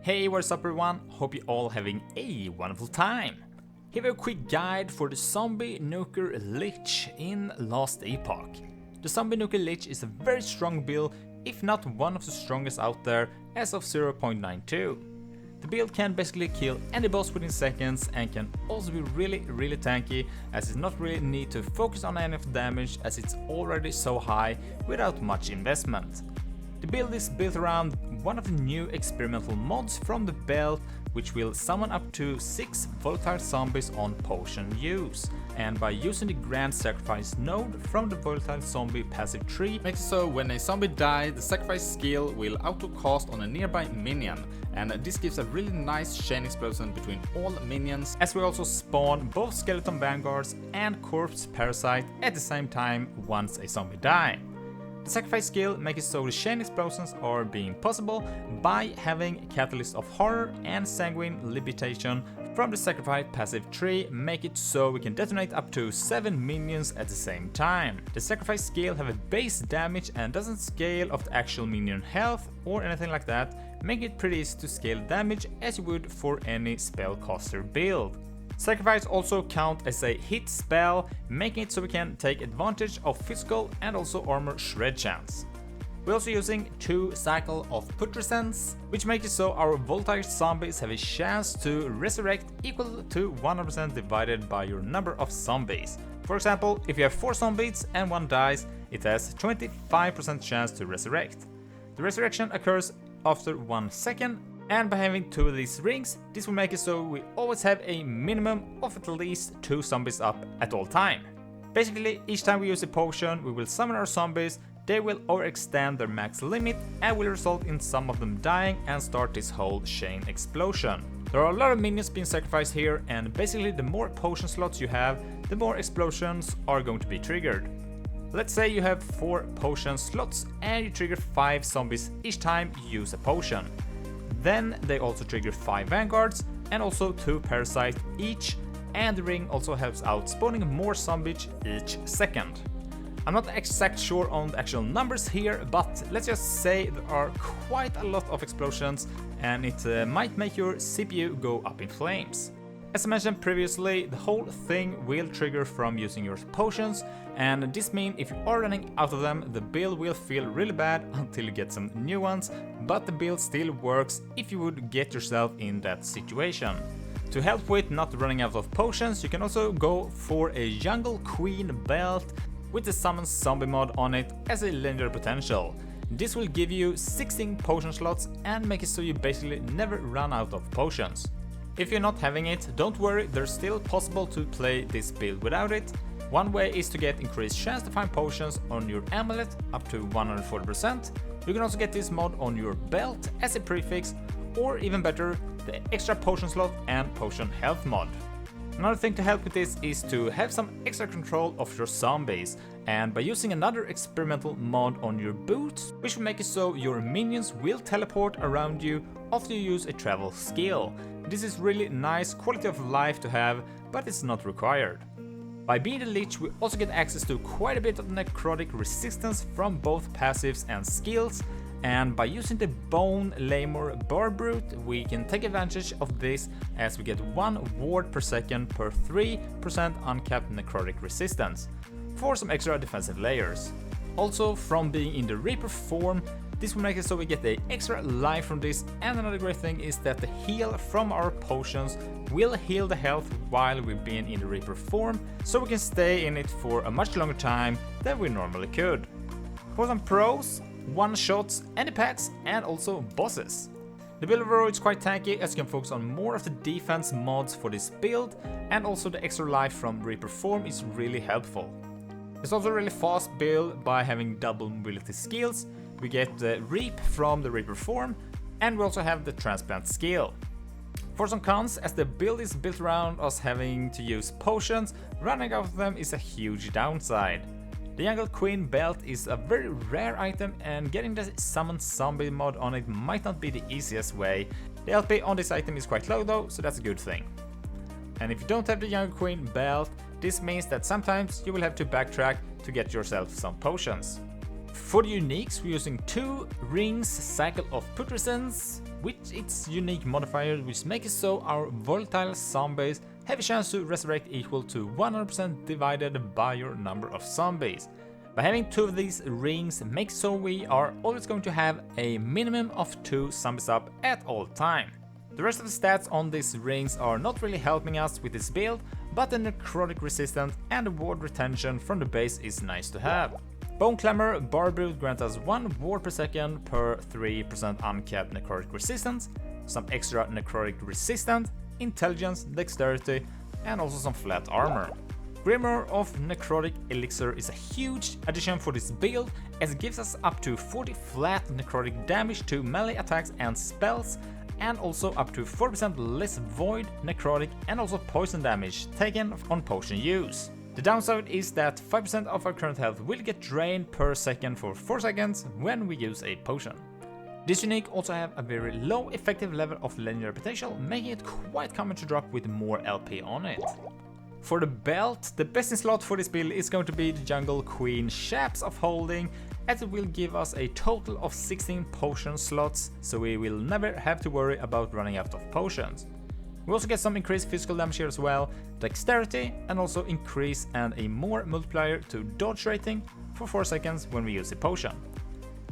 Hey, what's up everyone? Hope you're all having a wonderful time. Here a quick guide for the zombie Nuker Lich in last Epoch. The zombie Nuker Lich is a very strong build, if not one of the strongest out there as of 0.92. The build can basically kill any boss within seconds and can also be really tanky, as it's not really need to focus on any of the damage as it's already so high without much investment. The build is built around one of the new experimental mods from the belt, which will summon up to 6 volatile zombies on potion use, and by using the Grand Sacrifice node from the volatile zombie passive tree, makes it so when a zombie dies, the sacrifice skill will auto-cast on a nearby minion, and this gives a really nice chain explosion between all minions, as we also spawn both skeleton vanguards and corpse parasite at the same time once a zombie dies. The sacrifice skill makes it so the chain explosions are being possible by having Catalyst of Horror and Sanguine Libitation from the sacrifice passive tree, make it so we can detonate up to 7 minions at the same time. The sacrifice skill have a base damage and doesn't scale of the actual minion health or anything like that, making it pretty easy to scale damage as you would for any spellcaster build. Sacrifice also count as a hit spell, making it so we can take advantage of physical and also armor shred chance. We're also using 2 cycle of putrescence, which makes it so our volatile zombies have a chance to resurrect equal to 100% divided by your number of zombies. For example, if you have 4 zombies and 1 dies, it has 25% chance to resurrect. The resurrection occurs after 1 second. And by having 2 of these rings, this will make it so we always have a minimum of at least 2 zombies up at all time. Basically, each time we use a potion, we will summon our zombies, they will overextend their max limit and will result in some of them dying and start this whole chain explosion. There are a lot of minions being sacrificed here, and basically the more potion slots you have, the more explosions are going to be triggered. Let's say you have 4 potion slots and you trigger 5 zombies each time you use a potion. Then they also trigger 5 vanguards and also 2 parasites each, and the ring also helps out spawning more zombies each second. I'm not exact sure on the actual numbers here, but let's just say there are quite a lot of explosions and it might make your CPU go up in flames. As I mentioned previously, the whole thing will trigger from using your potions, and this means if you are running out of them, the build will feel really bad until you get some new ones, but the build still works if you would get yourself in that situation. To help with not running out of potions, you can also go for a Jungle Queen belt with the Summon Zombie mod on it as a legendary potential. This will give you 16 potion slots and make it so you basically never run out of potions. If you're not having it, don't worry, there's still possible to play this build without it. One way is to get increased chance to find potions on your amulet up to 140%. You can also get this mod on your belt as a prefix, or even better, the extra potion slot and potion health mod. Another thing to help with this is to have some extra control of your zombies, and by using another experimental mod on your boots, which will make it so your minions will teleport around you after you use a travel skill. This is really nice quality of life to have, but it's not required. By being the Lich, we also get access to quite a bit of necrotic resistance from both passives and skills, and by using the Bone Lamor Bar Brute, we can take advantage of this as we get 1 ward per second per 3% uncapped necrotic resistance, for some extra defensive layers. Also, from being in the Reaper form, this will make it so we get the extra life from this, and another great thing is that the heal from our potions will heal the health while we've been in the Reaper form, so we can stay in it for a much longer time than we normally could. For some pros, one-shots, any pets, and also bosses. The build overall is quite tanky as you can focus on more of the defense mods for this build, and also the extra life from Reaper form is really helpful. It's also a really fast build by having double mobility skills. We get the Reap from the Reaper form, and we also have the Transplant skill. For some cons, as the build is built around us having to use potions, running out of them is a huge downside. The Jungle Queen belt is a very rare item, and getting the Summon Zombie mod on it might not be the easiest way. The LP on this item is quite low though, so that's a good thing. And if you don't have the Jungle Queen belt, this means that sometimes you will have to backtrack to get yourself some potions. For the uniques, we're using 2 rings cycle of put resistance, with its unique modifier, which makes it so our volatile zombies have a chance to resurrect equal to 100% divided by your number of zombies. By having 2 of these rings makes so we are always going to have a minimum of 2 zombies up at all time. The rest of the stats on these rings are not really helping us with this build, but the necrotic resistance and the ward retention from the base is nice to have. Bone Clamor Barbrute grants us 1 ward per second per 3% uncapped necrotic resistance, some extra necrotic resistance, intelligence, dexterity, and also some flat armor. Grimoire of Necrotic Elixir is a huge addition for this build, as it gives us up to 40 flat necrotic damage to melee attacks and spells, and also up to 40% less void, necrotic, and also poison damage taken on potion use. The downside is that 5% of our current health will get drained per second for 4 seconds when we use a potion. This unique also have a very low effective level of legendary potential, making it quite common to drop with more LP on it. For the belt, the best in slot for this build is going to be the Jungle Queen Shapes of Holding, as it will give us a total of 16 potion slots, so we will never have to worry about running out of potions. We also get some increased physical damage here as well, dexterity, and also increase and a more multiplier to dodge rating for 4 seconds when we use a potion.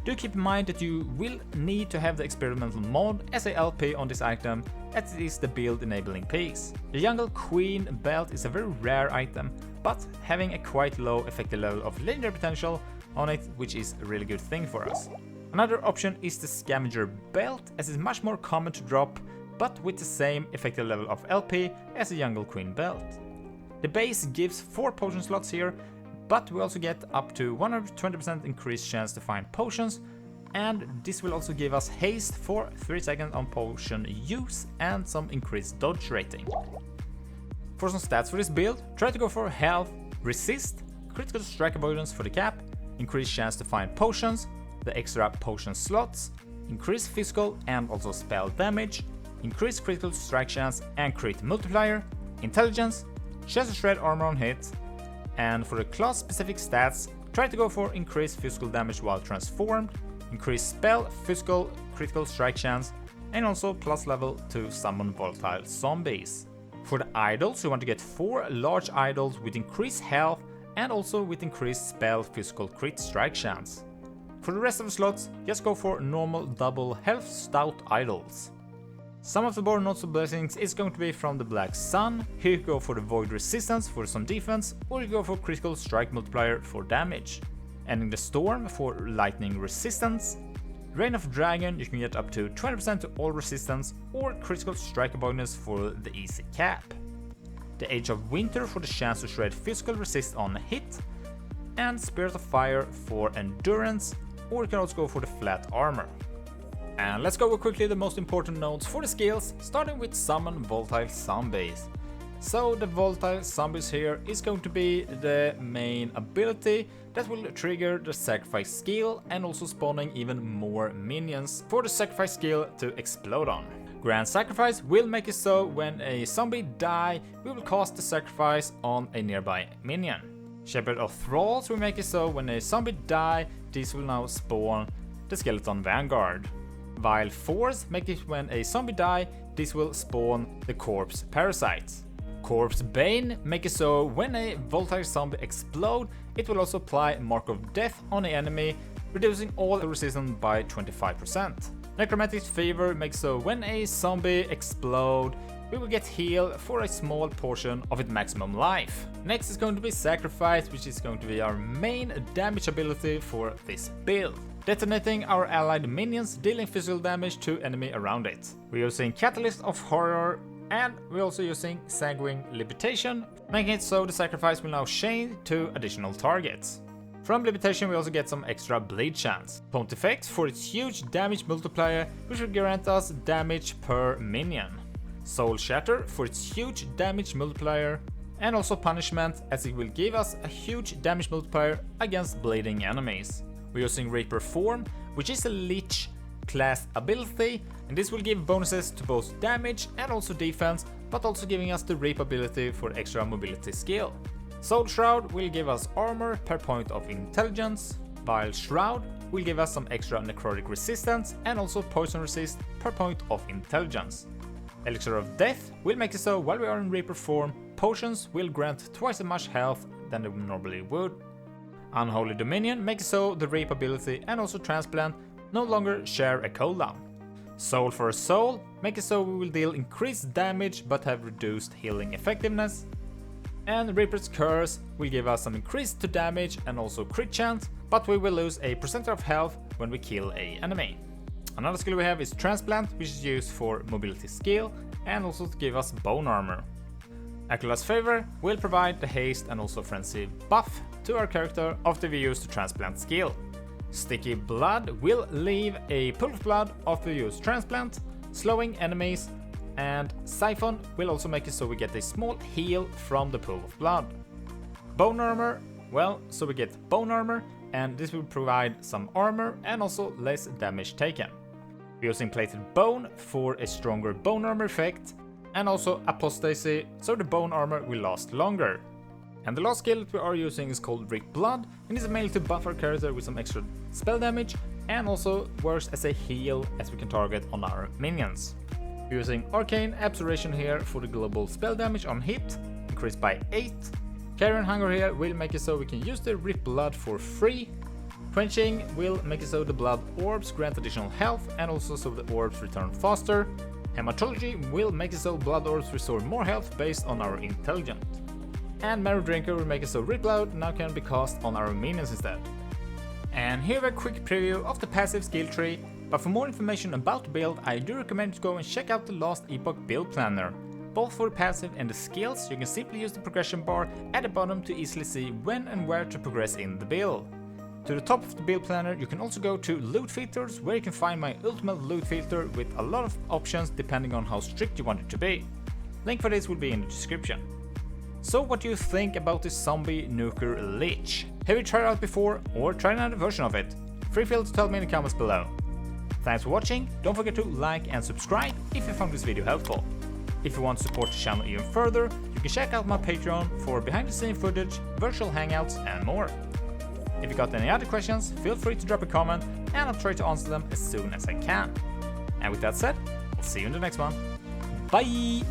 Do keep in mind that you will need to have the experimental mod as a LP on this item, as it is the build enabling piece. The Jungle Queen belt is a very rare item, but having a quite low effective level of legendary potential on it, which is a really good thing for us. Another option is the Scavenger belt, as it's much more common to drop, but with the same effective level of LP as the Jungle Queen belt. The base gives 4 potion slots here, but we also get up to 120% increased chance to find potions, and this will also give us haste for 3 seconds on potion use and some increased dodge rating. For some stats for this build, try to go for health, resist, critical strike avoidance for the cap, increased chance to find potions, the extra potion slots, increased physical and also spell damage, increased critical strike chance and crit multiplier, intelligence, chance to shred armor on hit, and for the class specific stats, try to go for increased physical damage while transformed, increased spell, physical, critical strike chance, and also plus level to summon volatile zombies. For the idols, you want to get 4 large idols with increased health and also with increased spell, physical, crit strike chance. For the rest of the slots, just go for normal double health stout idols. Some of the more notable blessings is going to be from the Black Sun. Here you go for the void resistance for some defense, or you go for critical strike multiplier for damage. Ending the Storm for lightning resistance. Reign of Dragon, you can get up to 20% to all resistance, or critical strike bonus for the easy cap. The Age of Winter for the chance to shred physical resist on hit, and Spirit of Fire for endurance, or you can also go for the flat armor. And let's go over quickly the most important nodes for the skills, starting with Summon Volatile Zombies. So the Volatile Zombies here is going to be the main ability that will trigger the Sacrifice skill and also spawning even more minions for the Sacrifice skill to explode on. Grand Sacrifice will make it so when a zombie die, we will cast the Sacrifice on a nearby minion. Shepherd of Thralls will make it so when a zombie die, this will now spawn the Skeleton Vanguard. Vile Force make it when a zombie die, this will spawn the Corpse Parasites. Corpse Bane make it so when a volatile zombie explode, it will also apply Mark of Death on the enemy, reducing all resistance by 25%. Necromantic Fever makes so when a zombie explode, we will get healed for a small portion of its maximum life. Next is going to be Sacrifice, which is going to be our main damage ability for this build, detonating our allied minions, dealing physical damage to enemy around it. We're using Catalyst of Horror, and we're also using Sanguine Limitation, making it so the Sacrifice will now chain to additional targets. From Limitation we also get some extra bleed chance. Pontifex for its huge damage multiplier, which will grant us damage per minion. Soul Shatter for its huge damage multiplier, and also Punishment, as it will give us a huge damage multiplier against bleeding enemies. We're using Reaper Form, which is a Lich class ability, and this will give bonuses to both damage and also defense, but also giving us the Reap ability for extra mobility skill. Soul Shroud will give us armor per point of intelligence. while Shroud will give us some extra necrotic resistance and also poison resist per point of intelligence. Elixir of Death will make it so while we are in Reaper form, potions will grant twice as much health than they normally would. Unholy Dominion makes it so the Rape ability and also Transplant no longer share a cooldown. Soul for a Soul makes it so we will deal increased damage but have reduced healing effectiveness. And Reaper's Curse will give us some increase to damage and also crit chance, but we will lose a percentage of health when we kill a enemy. Another skill we have is Transplant, which is used for mobility skill and also to give us bone armor. Acula's Favor will provide the haste and also frenzy buff to our character after we use the Transplant skill. Sticky Blood will leave a pool of blood after we use Transplant, slowing enemies, and Siphon will also make it so we get a small heal from the pool of blood. Bone Armor, well, so we get Bone Armor, and this will provide some armor and also less damage taken. We're using Plated Bone for a stronger Bone Armor effect, and also Apostasy, so the Bone Armor will last longer. And the last skill that we are using is called Drip Blood, and is mainly to buff our character with some extra spell damage, and also works as a heal as we can target on our minions. We're using Arcane Abjuration here for the global spell damage on hit, increased by 8. Carrion Hunger here will make it so we can use the Rip Blood for free. Quenching will make it so the blood orbs grant additional health and also so the orbs return faster. Hematology will make it so blood orbs restore more health based on our intelligence. And Marrow Drinker will make it so Rip Blood now can be cast on our minions instead. And here a quick preview of the passive skill tree, but for more information about the build I do recommend to go and check out the last Epoch build planner. Both for the passive and the skills you can simply use the progression bar at the bottom to easily see when and where to progress in the build. To the top of the build planner you can also go to loot filters, where you can find my ultimate loot filter with a lot of options depending on how strict you want it to be. Link for this will be in the description. So what do you think about this zombie Nuker Lich? Have you tried it out before or tried another version of it? Feel to tell me in the comments below. Thanks for watching, don't forget to like and subscribe if you found this video helpful. If you want to support the channel even further, you can check out my Patreon for behind the scene footage, virtual hangouts and more. If you got any other questions, feel free to drop a comment and I'll try to answer them as soon as I can. And with that said, I'll see you in the next one. Bye!